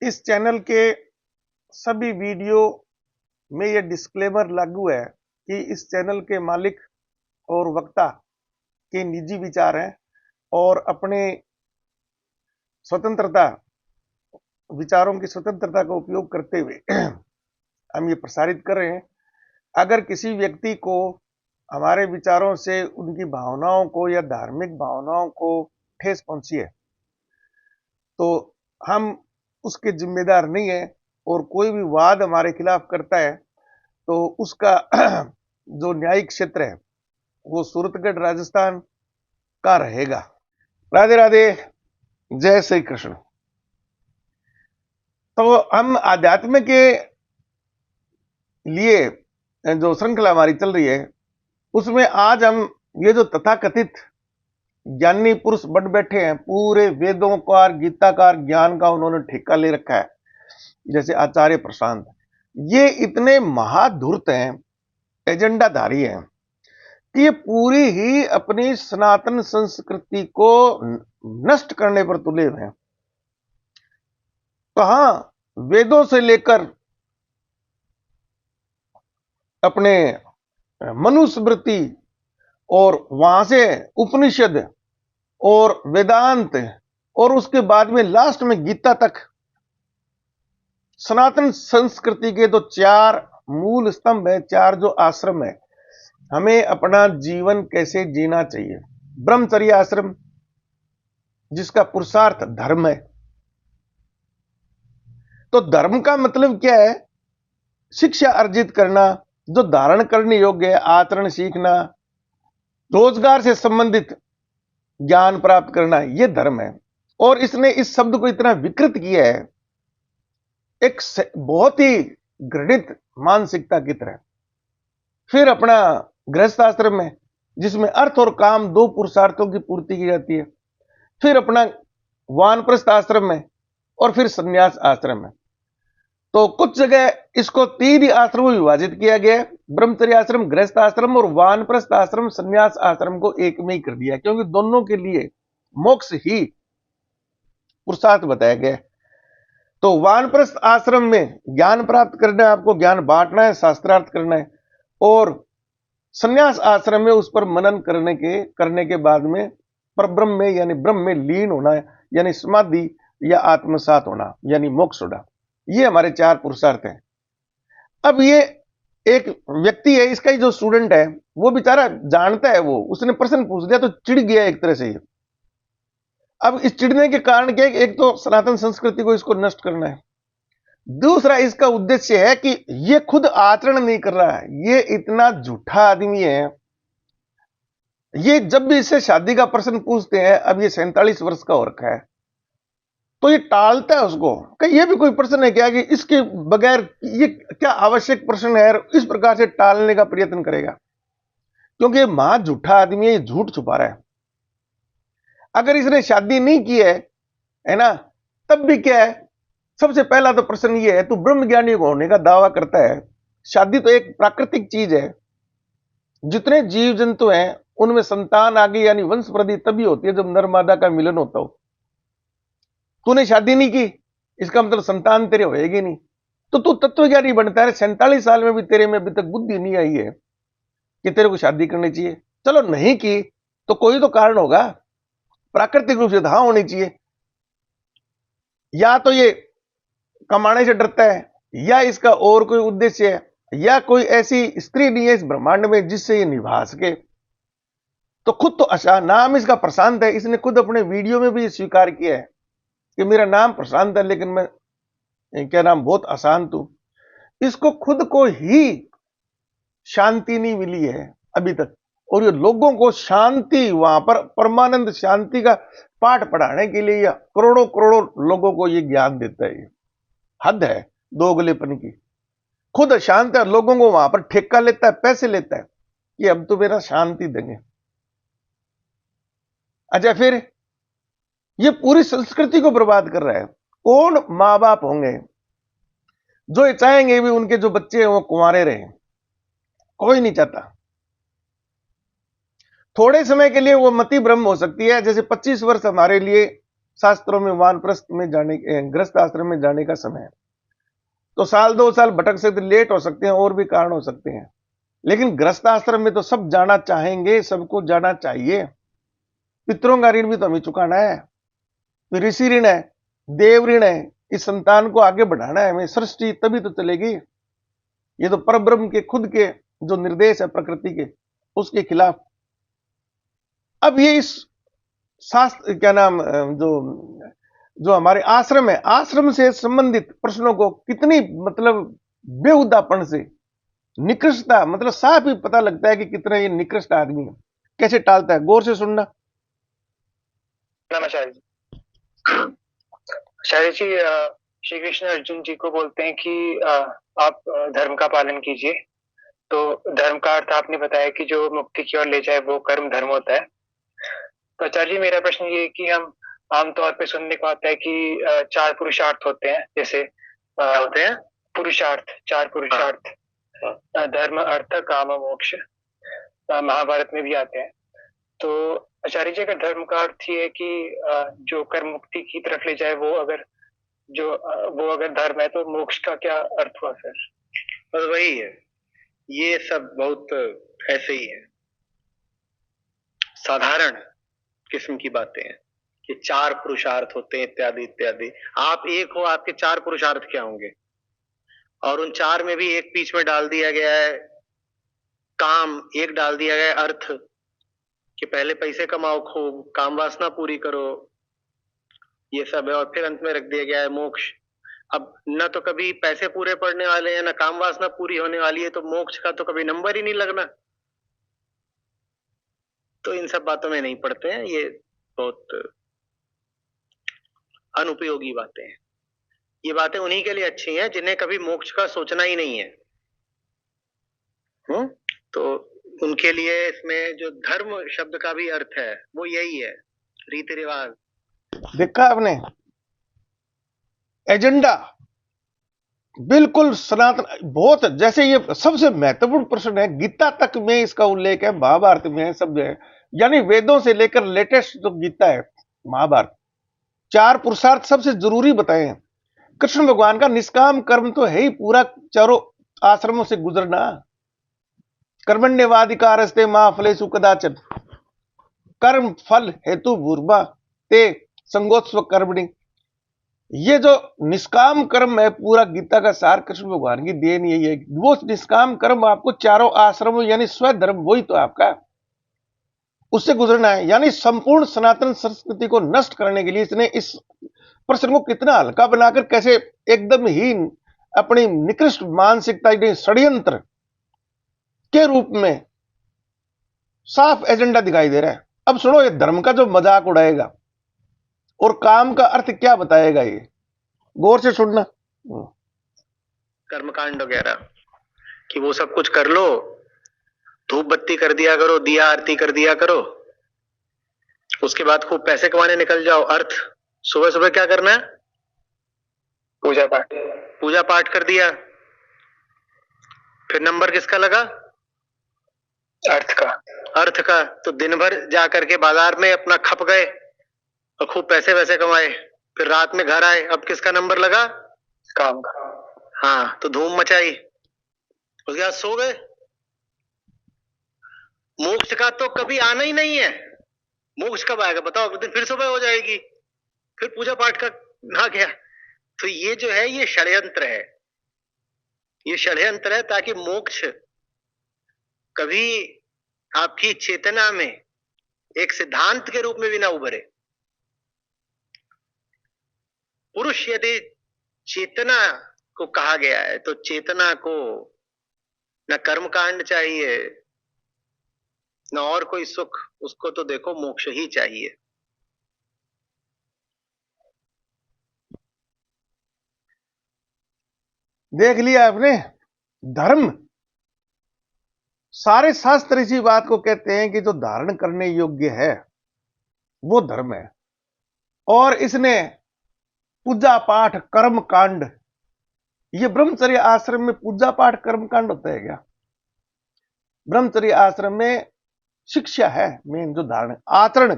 इस चैनल के सभी वीडियो में यह डिस्क्लेमर लागू है कि इस चैनल के मालिक और वक्ता के निजी विचार हैं और अपने स्वतंत्रता विचारों की स्वतंत्रता का उपयोग करते हुए हम ये प्रसारित कर रहे हैं। अगर किसी व्यक्ति को हमारे विचारों से उनकी भावनाओं को या धार्मिक भावनाओं को ठेस पहुंची है तो हम उसके जिम्मेदार नहीं है, और कोई भी वाद हमारे खिलाफ करता है तो उसका जो न्यायिक क्षेत्र है वो सूरतगढ़ राजस्थान का रहेगा। राधे राधे, जय श्री कृष्ण। तो हम आध्यात्म के लिए जो श्रृंखला हमारी चल रही है उसमें आज हम ये जो तथाकथित ज्ञानी पुरुष बन बैठे हैं, पूरे वेदों का गीता का ज्ञान का उन्होंने ठेका ले रखा है, जैसे आचार्य प्रशांत, ये इतने महाधूर्त हैं, एजेंडाधारी हैं कि ये पूरी ही अपनी सनातन संस्कृति को नष्ट करने पर तुले हुए हैं। कहां वेदों से लेकर अपने मनुस्मृति और वहां से उपनिषद और वेदांत और उसके बाद में लास्ट में गीता तक सनातन संस्कृति के तो चार मूल स्तंभ है, चार जो आश्रम है, हमें अपना जीवन कैसे जीना चाहिए। ब्रह्मचर्य आश्रम जिसका पुरुषार्थ धर्म है। तो धर्म का मतलब क्या है? शिक्षा अर्जित करना, जो धारण करने योग्य है, आचरण सीखना, रोजगार से संबंधित ज्ञान प्राप्त करना, यह धर्म है। और इसने इस शब्द को इतना विकृत किया है एक बहुत ही घृणित मानसिकता की तरह। फिर अपना गृहस्थ आश्रम है जिसमें अर्थ और काम दो पुरुषार्थों की पूर्ति की जाती है। फिर अपना वानप्रस्थ आश्रम है और फिर संन्यास आश्रम है। तो कुछ जगह इसको तीन ही आश्रमों में विभाजित किया गया है, ब्रह्मचर्य आश्रम, गृहस्थ आश्रम और वानप्रस्थ आश्रम, संन्यास आश्रम को एक में ही कर दिया, क्योंकि दोनों के लिए मोक्ष ही पुरुषार्थ बताया गया है। तो वानप्रस्थ आश्रम में ज्ञान प्राप्त करना है, आपको ज्ञान बांटना है, शास्त्रार्थ करना है, और संन्यास आश्रम में उस पर मनन करने के बाद में परब्रह्म में यानी ब्रह्म में लीन होना है, यानी समाधि या आत्मसात होना, यानी मोक्ष होना। ये हमारे चार पुरुषार्थ हैं। अब ये एक व्यक्ति है, इसका ही जो स्टूडेंट है वो बेचारा जानता है, वो उसने प्रश्न पूछ दिया तो चिढ़ गया एक तरह से। अब इस चिढ़ने के कारण क्या है? एक तो सनातन संस्कृति को इसको नष्ट करना है, दूसरा इसका उद्देश्य है कि ये खुद आचरण नहीं कर रहा है, ये इतना झूठा आदमी है। ये जब भी इससे शादी का प्रश्न पूछते हैं, अब ये 47 वर्ष का हो रखा है, तो ये टालता है उसको कि ये भी कोई प्रश्न है क्या, कि इसके बगैर ये क्या आवश्यक प्रश्न है, इस प्रकार से टालने का प्रयत्न करेगा, क्योंकि ये महा झूठा आदमी है, ये झूठ छुपा रहा है। अगर इसने शादी नहीं की है ना, तब भी क्या है, सबसे पहला तो प्रश्न ये है, तू ब्रह्मज्ञानी होने का दावा करता है, शादी तो एक प्राकृतिक चीज है, जितने जीव जंतु हैं उनमें संतान आगे यानी वंश वृद्धि तभी होती है जब नर मादा का मिलन होता हो। तूने शादी नहीं की, इसका मतलब संतान तेरे होएगी नहीं, तो तू तत्वज्ञानी बनता है। 47 साल में भी तेरे में अभी तक बुद्धि नहीं आई है कि तेरे को शादी करनी चाहिए। चलो नहीं की तो कोई तो कारण होगा, प्राकृतिक रूप से हाँ होनी चाहिए, या तो ये कमाने से डरता है, या इसका और कोई उद्देश्य है, या कोई ऐसी स्त्री नहीं है इस ब्रह्मांड में जिससे ये निभा सके। तो खुद तो आसान, नाम इसका प्रशांत है, इसने खुद अपने वीडियो में भी स्वीकार किया है कि मेरा नाम प्रशांत है, लेकिन मैं क्या नाम बहुत अशांत हूं। इसको खुद को ही शांति नहीं मिली है अभी तक, और ये लोगों को शांति, वहां पर परमानंद शांति का पाठ पढ़ाने के लिए या करोड़ों करोड़ों लोगों को ये ज्ञान देता है। हद है दोगलेपन की। खुद अशांत है, लोगों को वहां पर ठेका लेता है, पैसे लेता है कि अब तो मेरा शांति देंगे। अच्छा, फिर ये पूरी संस्कृति को बर्बाद कर रहा है। कौन मां बाप होंगे जो ये चाहेंगे भी उनके जो बच्चे हैं वो कुंवारे रहे? कोई नहीं चाहता। थोड़े समय के लिए वो मति भ्रम हो सकती है, जैसे 25 वर्ष हमारे लिए शास्त्रों में वानप्रस्थ में जाने, गृहस्थ आश्रम में जाने का समय है। तो साल 2 साल भटक सकते, लेट हो सकते हैं, और भी कारण हो सकते हैं, लेकिन गृहस्थ आश्रम में तो सब जाना चाहेंगे, सबको जाना चाहिए। पितरों का ऋण भी तो हमें चुकाना है, ऋषि ऋण है, देव ऋण है, इस संतान को आगे बढ़ाना है हमें, सृष्टि तभी तो चलेगी। ये तो परब्रह्म के खुद के जो निर्देश है प्रकृति के, उसके खिलाफ। अब ये इस शास्त्र क्या नाम जो जो हमारे आश्रम है, आश्रम से संबंधित प्रश्नों को कितनी मतलब बेहुदापन से, निकृष्टता, मतलब साफ ही पता लगता है कि कितना ये निकृष्ट आदमी है, कैसे टालता है। गौर से सुनना। नमस्कार जी। आचार्य जी, श्री कृष्ण अर्जुन जी को बोलते हैं कि आप धर्म का पालन कीजिए। तो धर्म का अर्थ आपने बताया कि जो मुक्ति की ओर ले जाए वो कर्म धर्म होता है। तो आचार्य जी, मेरा प्रश्न ये है कि हम आमतौर पे सुनने को आता है कि 4 पुरुषार्थ होते हैं, जैसे होते हैं पुरुषार्थ, 4 पुरुषार्थ, धर्म अर्थ काम मोक्ष, महाभारत में भी आते हैं। तो आचार्य जी, अगर धर्म का अर्थ ये है कि जो कर्म मुक्ति की तरफ ले जाए वो अगर धर्म है, तो मोक्ष का क्या अर्थ हुआ फिर? बस वही है, ये सब बहुत ऐसे ही है, साधारण किस्म की बातें हैं कि 4 पुरुषार्थ होते हैं इत्यादि इत्यादि। आप एक हो, आपके 4 पुरुषार्थ क्या होंगे? और उन 4 में भी एक बीच में डाल दिया गया है काम, एक डाल दिया गया है अर्थ कि पहले पैसे कमाओ, खूब काम वासना पूरी करो, ये सब है। और फिर अंत में रख दिया गया है मोक्ष। अब न तो कभी पैसे पूरे पड़ने वाले हैं, न काम वासना पूरी होने वाली है, तो मोक्ष का तो कभी नंबर ही नहीं लगना। तो इन सब बातों में नहीं पड़ते हैं, ये बहुत अनुपयोगी बातें हैं। ये बातें उन्हीं के लिए अच्छी हैं जिन्हें कभी मोक्ष का सोचना ही नहीं है। तो उनके लिए इसमें जो धर्म शब्द का भी अर्थ है वो यही है, रीति रिवाज। देखा आपने, एजेंडा बिल्कुल सनातन, बहुत, जैसे ये सबसे महत्वपूर्ण प्रश्न है, गीता तक में इसका उल्लेख है, महाभारत में है, सब है, यानी वेदों से लेकर लेटेस्ट जो गीता है, महाभारत, 4 पुरुषार्थ सबसे जरूरी बताए हैं। कृष्ण भगवान का निष्काम कर्म तो है ही पूरा, चारों आश्रमों से गुजरना। कर्मण्येवाधिकारस्ते मा फलेषु कदाचन, कर्म फल हेतु भूर्भुवः ते संगोत्स्व कर्मणि। ये जो निष्काम कर्म है, पूरा गीता का सार कृष्ण भगवान की देन यही है। वो निष्काम कर्म आपको चारों आश्रमों यानी स्वधर्म, वही तो आपका, उससे गुजरना है। यानी संपूर्ण सनातन संस्कृति को नष्ट करने के लिए इसने इस प्रश्न को कितना हल्का बनाकर कैसे एकदम ही अपनी निकृष्ट मानसिकता, षड्यंत्र के रूप में साफ एजेंडा दिखाई दे रहा है। अब सुनो, ये धर्म का जो मजाक उड़ाएगा और काम का अर्थ क्या बताएगा, ये गौर से सुनना। कर्मकांड वगैरह कि वो सब कुछ कर लो, धूप बत्ती कर दिया करो, दिया आरती कर दिया करो, उसके बाद खूब पैसे कमाने निकल जाओ। अर्थ सुबह सुबह क्या करना है? पूजा पाठ। पूजा पाठ कर दिया, फिर नंबर किसका लगा? अर्थ का। अर्थ का। तो दिन भर जाकर के बाजार में अपना खप गए और खूब पैसे वैसे कमाए, फिर रात में घर आए, अब किसका नंबर लगा? काम का। हाँ, तो धूम मचाई, उसके बाद सो गए। मोक्ष का तो कभी आना ही नहीं है। मोक्ष कब आएगा बताओ? अगले दिन फिर सुबह हो जाएगी, फिर पूजा पाठ का ना गया। तो ये जो है ये षड्यंत्र है, ये षड्यंत्र है ताकि मोक्ष कभी आपकी चेतना में एक सिद्धांत के रूप में भी ना उभरे। पुरुष यदि चेतना को कहा गया है तो चेतना को न कर्मकांड चाहिए न और कोई सुख, उसको तो देखो मोक्ष ही चाहिए। देख लिया आपने, धर्म, सारे शास्त्र इसी बात को कहते हैं कि जो धारण करने योग्य है वो धर्म है। और इसने पूजा पाठ कर्म कांड, ये ब्रह्मचर्य आश्रम में पूजा पाठ कर्म कांड होता है क्या? ब्रह्मचर्य आश्रम में शिक्षा है मेन, जो धारण आचरण,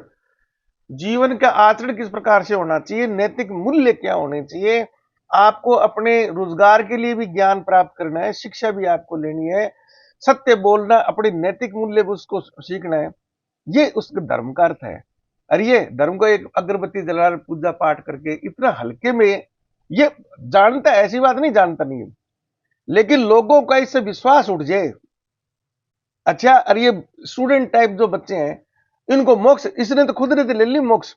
जीवन का आचरण किस प्रकार से होना चाहिए, नैतिक मूल्य क्या होने चाहिए, आपको अपने रोजगार के लिए भी ज्ञान प्राप्त करना है, शिक्षा भी आपको लेनी है, सत्य बोलना, अपने नैतिक मूल्य भी उसको सीखना है। ये उसका धर्म का अर्थ है। और ये धर्म को एक अगरबत्ती जला पूजा पाठ करके इतना हल्के में ये जानता है, ऐसी बात नहीं जानता नहीं है, लेकिन लोगों का इससे विश्वास उठ जाए। अच्छा, और ये स्टूडेंट टाइप जो बच्चे हैं, इनको मोक्ष, इसने तो खुद ने तो ले ली मोक्ष।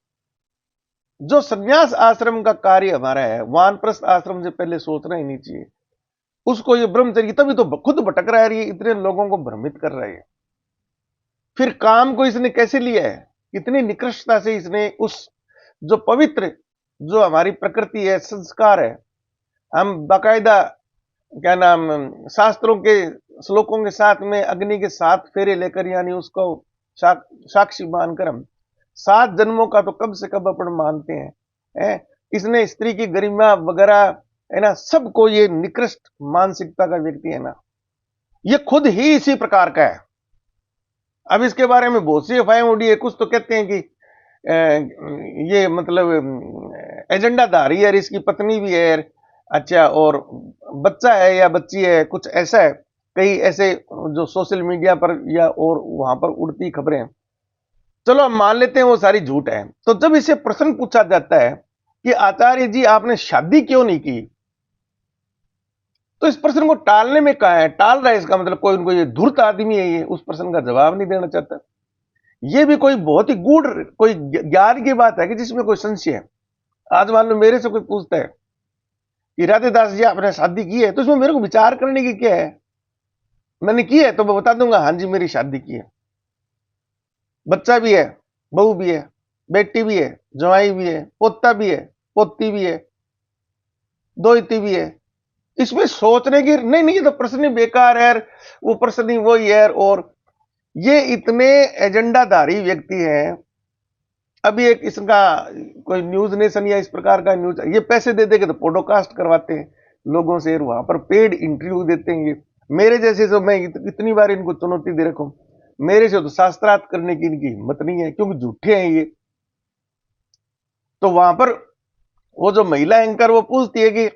जो संन्यास आश्रम का कार्य हमारा है, वानप्रस्थ आश्रम से पहले सोचना ही नहीं चाहिए उसको, ये ब्रह्मचर्य, तभी तो खुद भटक रहा है, ये इतने लोगों को भ्रमित कर रहा है। फिर काम को इसने कैसे लिया है, कितनी निकृष्टता से इसने उस जो पवित्र, जो हमारी प्रकृति है, संस्कार है, हम बाकायदा क्या नाम, शास्त्रों के श्लोकों के साथ में अग्नि के 7 फेरे लेकर, यानी उसको साक्षी मानकर हम 7 जन्मों का तो कब से कब अपन मानते हैं। इसने स्त्री की गरिमा वगैरह है ना, सबको, ये निकृष्ट मानसिकता का व्यक्ति है ना, ये खुद ही इसी प्रकार का है। अब इसके बारे में बहुत सी अफवाहें उड़ी है, कुछ तो कहते हैं कि ये मतलब एजेंडाधारी है, इसकी पत्नी भी है, अच्छा, और बच्चा है या बच्ची है, कुछ ऐसा है। कई ऐसे जो सोशल मीडिया पर या और वहां पर उड़ती खबरें, चलो हम मान लेते हैं वो सारी झूठ है। तो जब इसे प्रश्न पूछा जाता है कि आचार्य जी आपने शादी क्यों नहीं की, तो इस प्रश्न को टालने में कहा है, टाल रहा है, इसका मतलब कोई उनको ये धूर्त आदमी है, ये उस प्रश्न का जवाब नहीं देना चाहता। ये भी कोई बहुत ही गूढ़, कोई ज्ञान की बात है कि जिसमें कोई संशय है। आज मान लो मेरे से कोई पूछता है कि राधेदास जी आपने शादी की है, तो इसमें मेरे को विचार करने की क्या है, मैंने की है तो मैं बता दूंगा, हाँ जी मेरी शादी की है, बच्चा भी है, बहू भी है, बेटी भी है, जवाई भी है, पोता भी है, पोती भी है, दोहिती भी है। इसमें सोचने की नहीं, नहीं, ये तो प्रश्न ही बेकार है, वो प्रश्न ही वही है। और ये इतने एजेंडाधारी व्यक्ति हैं। अभी एक इसका कोई न्यूज नेशन या इस प्रकार का न्यूज, ये पैसे दे देके तो पॉडकास्ट करवाते हैं लोगों से, वहां पर पेड इंटरव्यू देते हैं। ये मेरे जैसे, जो मैं इतनी बार इनको चुनौती दे रखा हूं, मेरे से तो शास्त्रार्थ करने की इनकी हिम्मत नहीं है, क्योंकि झूठे हैं ये। तो वहां पर वो जो महिला एंकर वो पूछती है कि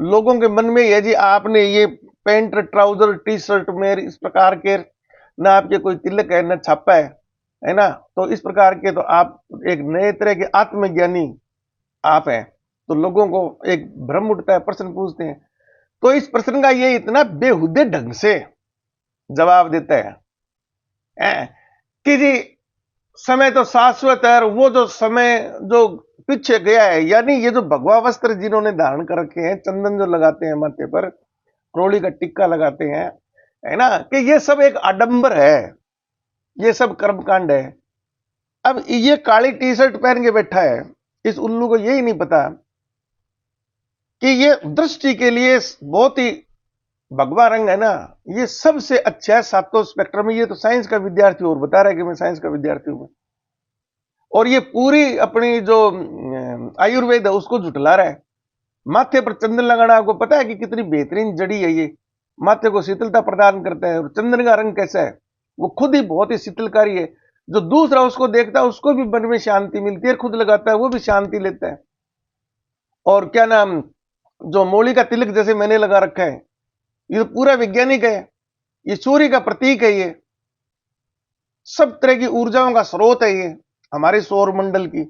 लोगों के मन में ये जी आपने ये पैंट ट्राउजर टी शर्ट में इस प्रकार के, ना आपके कोई तिलक है ना छापा है ना, तो इस प्रकार के तो आप एक नए तरह के आत्मज्ञानी आप हैं। तो लोगों को एक भ्रम उठता है, प्रश्न पूछते हैं। तो इस प्रश्न का ये इतना बेहुदे ढंग से जवाब देता है कि जी समय तो शाश्वत है, और वो जो समय जो पीछे गया है, यानी ये जो भगवा वस्त्र जिन्होंने धारण कर रखे हैं, चंदन जो लगाते हैं माथे पर, क्रोड़ी का टिक्का लगाते हैं, है ना, कि ये सब एक आडंबर है, ये सब कर्मकांड है। अब ये काली टी शर्ट पहन के बैठा है, इस उल्लू को यही नहीं पता कि ये दृष्टि के लिए बहुत ही भगवा रंग है ना, ये सबसे अच्छा है सातों स्पेक्ट्रम में। ये तो साइंस का विद्यार्थी और बता रहा है कि मैं साइंस का विद्यार्थी हूं, और ये पूरी अपनी जो आयुर्वेद है उसको झुटला रहा है। माथे पर चंदन लगाना, आपको पता है कि कितनी बेहतरीन जड़ी है ये, माथे को शीतलता प्रदान करता है। और चंदन का रंग कैसा है, वो खुद ही बहुत ही शीतलकारी है। जो दूसरा उसको देखता है उसको भी मन में शांति मिलती है, खुद लगाता है वो भी शांति लेता है। और क्या नाम, जो मोली का तिलक जैसे मैंने लगा रखा है, ये तो पूरा वैज्ञानिक है, ये सूर्य का प्रतीक है, ये सब तरह की ऊर्जाओं का स्रोत है, ये हमारे सौर मंडल की,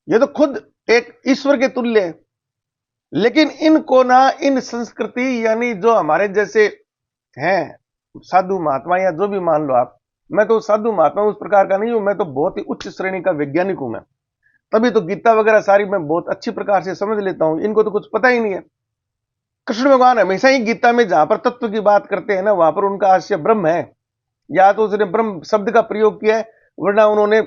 ये तो खुद एक ईश्वर के तुल्य है। लेकिन इनको ना, इन संस्कृति यानी जो हमारे जैसे हैं साधु महात्मा, या जो भी मान लो आप, मैं तो साधु महात्मा उस प्रकार का नहीं हूं, मैं तो बहुत ही उच्च श्रेणी का वैज्ञानिक हूं मैं, तभी तो गीता वगैरह सारी मैं बहुत अच्छी प्रकार से समझ लेता हूं। इनको तो कुछ पता ही नहीं है। कृष्ण भगवान हमेशा ही गीता में जहां पर तत्व की बात करते हैं ना, वहां पर उनका आशय ब्रह्म है, या तो उसने ब्रह्म शब्द का प्रयोग किया है, वरना उन्होंने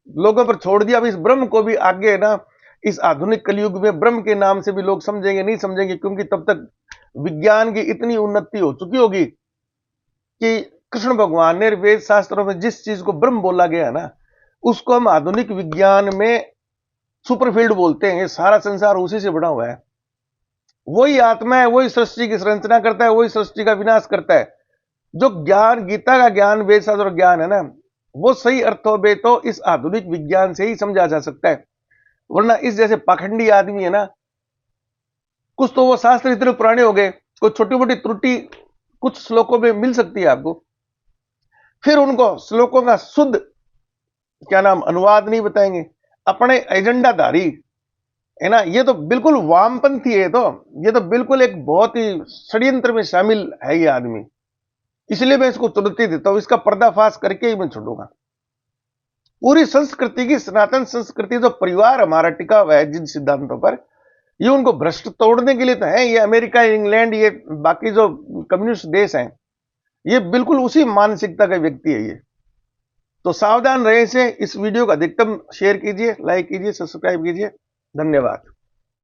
लोगों पर छोड़ दिया। अब इस ब्रह्म को भी आगे ना, इस आधुनिक कलयुग में ब्रह्म के नाम से भी लोग समझेंगे नहीं समझेंगे, क्योंकि तब तक विज्ञान की इतनी उन्नति हो चुकी होगी कि कृष्ण भगवान ने वेद शास्त्रों में जिस चीज को ब्रह्म बोला गया है ना, उसको हम आधुनिक विज्ञान में सुपरफील्ड बोलते हैं। ये सारा संसार उसी से बना हुआ है, वही आत्मा है, वही सृष्टि की संरचना करता है, वही सृष्टि का विनाश करता है। जो ज्ञान, गीता का ज्ञान, वेद शास्त्र ज्ञान है ना, वो सही अर्थों में तो इस आधुनिक विज्ञान से ही समझा जा सकता है, वरना इस जैसे पाखंडी आदमी है ना, कुछ तो वो शास्त्र इतने पुराने हो गए, कोई छोटी मोटी त्रुटि कुछ श्लोकों में मिल सकती है आपको, फिर उनको श्लोकों का शुद्ध क्या नाम अनुवाद नहीं बताएंगे, अपने एजेंडाधारी है ना, ये तो बिल्कुल वामपंथी है, तो ये तो बिल्कुल एक बहुत ही षड्यंत्र में शामिल है ये आदमी। इसलिए मैं इसको चुनौती देता हूं, इसका पर्दाफाश करके ही मैं छोड़ूंगा। पूरी संस्कृति की, सनातन संस्कृति जो परिवार हमारा टिका हुआ है जिन सिद्धांतों पर, ये उनको भ्रष्ट तोड़ने के लिए तो है। ये अमेरिका, इंग्लैंड, ये बाकी जो कम्युनिस्ट देश हैं, ये बिल्कुल उसी मानसिकता के व्यक्ति है ये। तो सावधान रहे से। इस वीडियो को अधिकतम शेयर कीजिए, लाइक कीजिए, सब्सक्राइब कीजिए। धन्यवाद।